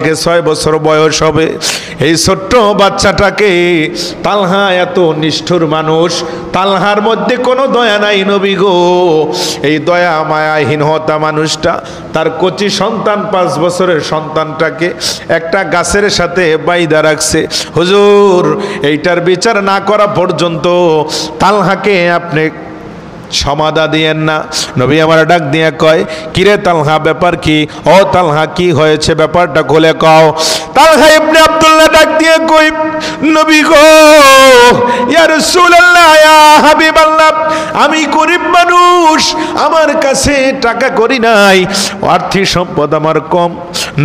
থেকে 6 বছর বয়স হবে। এই ছোট্ট বাচ্চাটাকে তালহা এত নিষ্ঠুর মানুষ, তালহার মধ্যে কোনো দয়া নাই নবী গো। এই দয়া মায়াহীনতা মানুষটা তার কচি সন্তান 5 বছরের সন্তানটাকে একটা গাছের সাথে বাইধা রাখছে। হুজুর, এইটার বিচার না করা পর্যন্ত তালহাকে আপনি সমাধা দিয়েন না। নবী আমার ডাক দিয়ে কয়, কিরে তালহা, ব্যাপার কি? ও তালহা, কি হয়েছে, ব্যাপারটা খুলে কও। তালহা ইবনে আব্দুল্লাহ ডাক দিয়ে কই, নবী গো, ইয়া রাসূলুল্লাহ, ইয়া হাবিবাল্লাহ, আমি গরিব মানুষ, আমার কাছে টাকা করি নাই, আর্থিক সম্পদ আমার কম।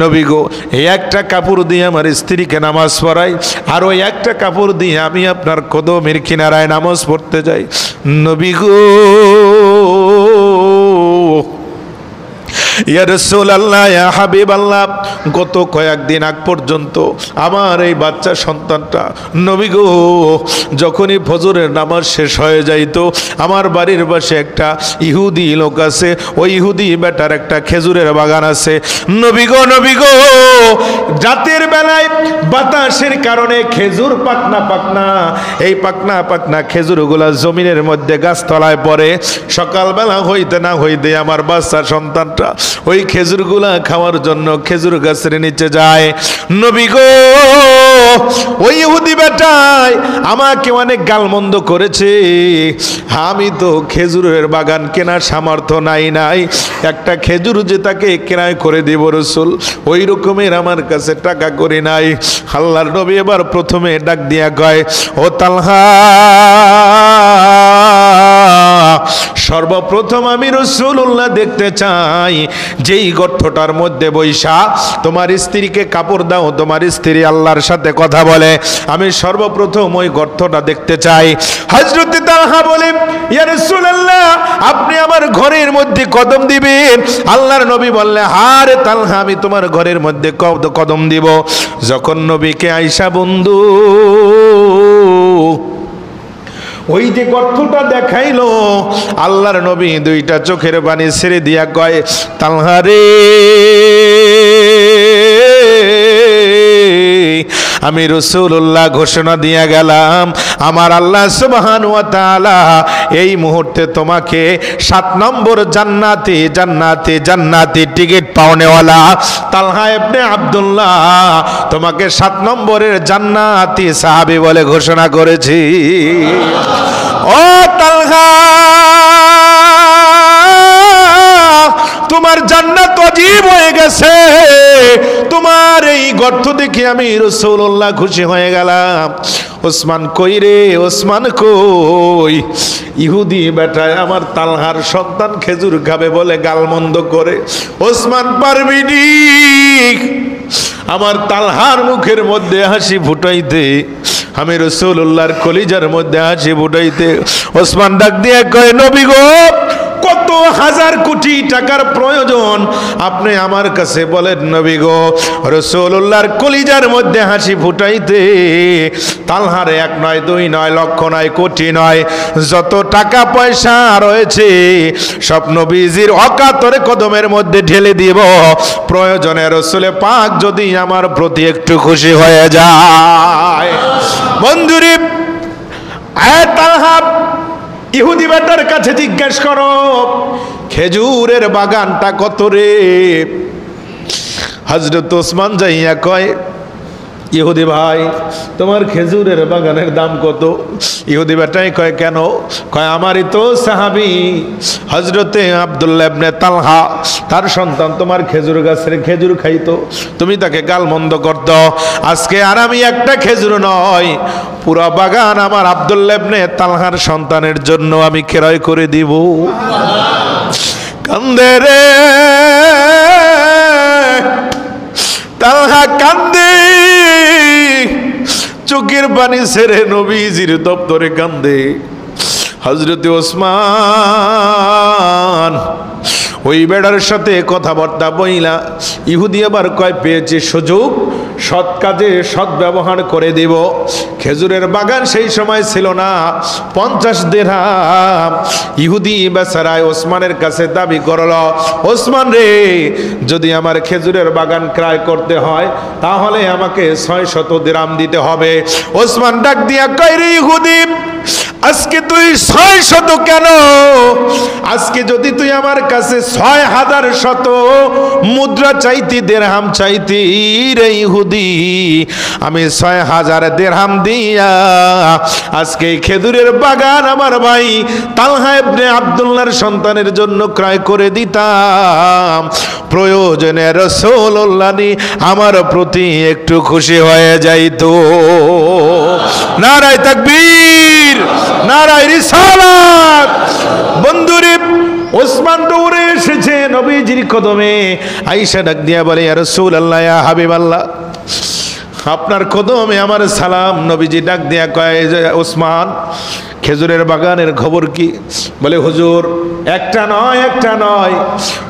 নবী গো, এই একটা কাপড় দিয়ে আমার স্ত্রীকে নামাজ পড়াই, আর ওই একটা কাপড় দিয়ে আমি আপনার কদমের কিনারায় নামাজ পড়তে যাই। নবী গো, ইয়া রাসূলুল্লাহ, ইয়া হাবিবাল্লাহ, গত কয়েকদিন আগ পর্যন্ত আমার এই বাচ্চা সন্তানটা নবী গো, যখনই ফজরের নামাজ শেষ হয়ে যাইত, আমার বাড়ির পাশে একটা ইহুদি লোক আছে, ওই ইহুদি বেটার একটা খেজুরের বাগান আছে। নবী গো, নবী গো, রাতের বেলায় বাতাসের কারণে খেজুর পাকনা পাকনা, এই পাকনা পাকনা খেজুরগুলা জমিনের মধ্যে গাছতলায় পড়ে। সকালবেলা হইতে না হইতে আমার বাচ্চা সন্তানটা ওই খেজুরগুলা খাওয়ার জন্য খেজুর গাছের নিচে যায়। নবী গো, ওই ইহুদি বেটায় আমাকে অনেক গালমন্দ করেছে, আমি তো খেজুরের বাগান কেনার সামর্থ্য নাই, একটা খেজুর যে তাকে কেনায় করে দিব রাসূল, ওই রকমের আমার কাছে টাকা করে নাই। আল্লাহর নবী এবার প্রথমে ডাক দিয়া কয়, ও তালহা, সর্বপ্রথম আমি রাসূলুল্লাহ দেখতে চাই যেই গর্তটার মধ্যে বৈশা তোমার স্ত্রীকে কাপড় দাও, তোমার স্ত্রী আল্লাহর সাথে কথা বলে, আমি সর্বপ্রথম ওই গর্তটা দেখতে চাই। হযরত তালহা বলে, ইয়া রাসূলুল্লাহ, আপনি আমার ঘরের মধ্যে কদম দিবেন? আল্লাহর নবী বললেন, আরে তালহা, আমি তোমার ঘরের মধ্যে কদম দিব। যখন নবীকে আয়েশা বন্ধু ওই যে গর্তটা দেখাইলো, আল্লাহর নবী দুইটা চোখের পানি ছেড়ে দিয়া কয়, তালহা রে, আমি রাসূলুল্লাহ ঘোষণা দিয়া গেলাম, আমার আল্লাহ সুবহানাহু ওয়া তাআলা এই মুহূর্তে তোমাকে 7 নম্বর জান্নাতে জান্নাতে জান্নাতি টিকিট পাওনেওয়ালা তালহা ইবনে আব্দুল্লাহ তোমাকে 7 নম্বরের জান্নাতি সাহাবী বলে ঘোষণা করেছি। ও তালহা, তোমার জান্নাত ওয়াজিব হয়ে গেছে, তোমার এই গর্ত দেখে আমি রাসূলুল্লাহ খুশি হয়ে গেলাম। ওসমান কই রে, ওসমান কই? ইহুদি বেটায় আমার তালহার সন্তান খেজুর খাবে বলে গালমন্দ করে, ওসমান পারবিনি আমার তালহার মুখের মধ্যে হাসি ফুটাইতে, আমি রাসূলুল্লাহর কলিজার মধ্যে হাসি ফুটাইতে। ওসমান ডাক দিয়ে কয়, নবী গো, কত হাজার কোটি টাকার প্রয়োজন আপনি আমার কাছে বলেন নবী গো। রাসূলুল্লাহর কলিজার মধ্যে হাসি ফুটাইতে তালহার 1 নয় 2 নয় লক্ষ নয় কোটি নয় যত টাকা পয়সা রয়েছে সব নবীজির অকাতরে কদমের মধ্যে ঢেলে দিব, প্রয়োজনে রাসূলে পাক যদি আমার প্রতি একটু খুশি হয়ে যায়। বন্ধুরে, তালহা ইহুদি বেটার কাছে জিজ্ঞেস করো, খেজুরের বাগানটা কত রে? হযরত ওসমান যাইয়া কয়, ইহুদি ভাই, তোমার খেজুরের বাগানের দাম কত? ইহুদি বেটাই কয়, কেন? কয়, আমারই তো সাহাবী হযরতে আব্দুল্লাহ ইবনে তালহা, তার সন্তান তোমার খেজুর গাছের খেজুর খাইতো, তুমি তাকে গালমন্দ করতো। আজকে আর আমি একটা খেজুর নয়, পুরো বাগান আমার আব্দুল্লাহ ইবনে তালহার সন্তানের জন্য আমি ক্রয় করে দিব। কান্দে রে তালহা, কান্দে, চোখের পানি ছেড়ে নবীজির দপ্তরে কান্দে। হযরত ওসমান ওই বেড়ার সাথে কথাবার্তা বইলা ইহুদি আবার কয় পেয়েছে সুযোগ, সৎ কাজে সৎ ব্যবহার করে দিব। খেজুরের বাগান সেই সময় ছিল না, 50 দিরহাম ইহুদি বেচারায় ওসমানের কাছে দাবি করল, ওসমান রে, যদি আমার খেজুরের বাগান ক্রয় করতে হয় তাহলে আমাকে 600 দিরহাম দিতে হবে। ওসমান ডাক দিয়া কয়, রে ইহুদি, আজকে তুই 600 কেন? আজকে যদি তুই আমার কাছে 6000 মুদ্রা চাইতি, দিরহাম চাইতি, রে ইহুদি, আমি 6000 দিরহাম দিয়া আজকে খেজুরের বাগান আমার ভাই তালহা ইবনে আব্দুল্লাহর সন্তানের জন্য ক্রয় করে দিতাম। প্রয়োজনে রাসূলুল্লাহ আমার প্রতি একটু খুশি হয়ে যাইতো। নারায়ে তাকবীর, নারায়ে রিসালাত। বন্ধুরে, ওসমান দৌড়ে এসেছে নবীজির কদমে। আয়েশা ডাক দিয়া বলে, ইয়া রাসূলুল্লাহ, ইয়া হাবিবাল্লাহ, আপনার কদমে আমার সালাম। নবীজি ডাক দিয়া কয়, ওসমান, খেজুরের বাগানের খবর কি? বলে, হুজুর, একটা নয়,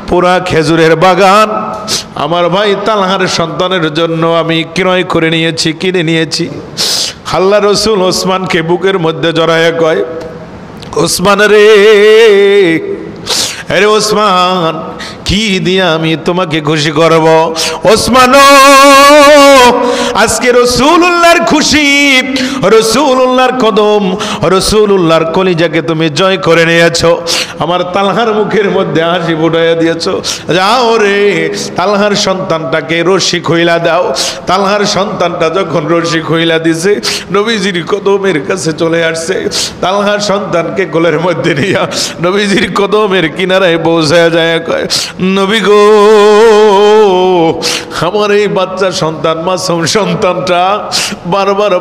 পুরা খেজুরের বাগান আমার ভাই তালহার সন্তানের জন্য আমি কিনে নিয়েছি। আল্লাহ রসুল ওসমানকে বুকের মধ্যে জড়াইয়া কয়, ওসমান রে, আরে ওসমান, কি দিয়া আমি তোমাকে খুশি করব? ওসমান, আজকে রাসূলুল্লাহর খুশি, রাসূলুল্লাহর কদম, রাসূলুল্লাহর কলিজাকে তুমি জয় করে নিয়েছো। আমার তালহার মুখের মধ্যে হাসি ফুটাইয়া দিয়েছো। যাও রে, তালহার সন্তানটাকে রশি খুইলা দাও। তালহার সন্তানটা যখন রশি খুইলা দিছে, নবীজির কদমের কাছে চলে আসছে। তালহার সন্তানকে কোলের মধ্যে নিয়া নবীজির কদমের কিনারায় পৌঁছায় যায়, কয়, নবী গো, আমার এই বাচ্চা সন্তান, মাসুম সন্তানটা বারবার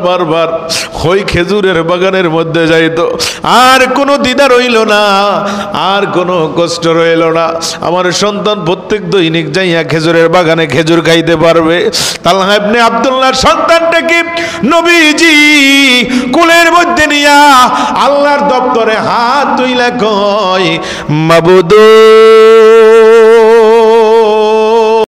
ওই খেজুরের বাগানের মধ্যে যাইতো। আর কোনো দ্বিধা রইল না, আর কোনো কষ্ট রইল না। আমার সন্তান প্রত্যেক দৈনিক যাইয়া খেজুরের বাগানে খেজুর খাইতে পারবে। তালহা ইবনে আব্দুল্লাহর সন্তানটাকে নবীজি কোলের মধ্যে নিয়া আল্লাহর দপ্তরে হাত তুইলা কয়, মাবুদ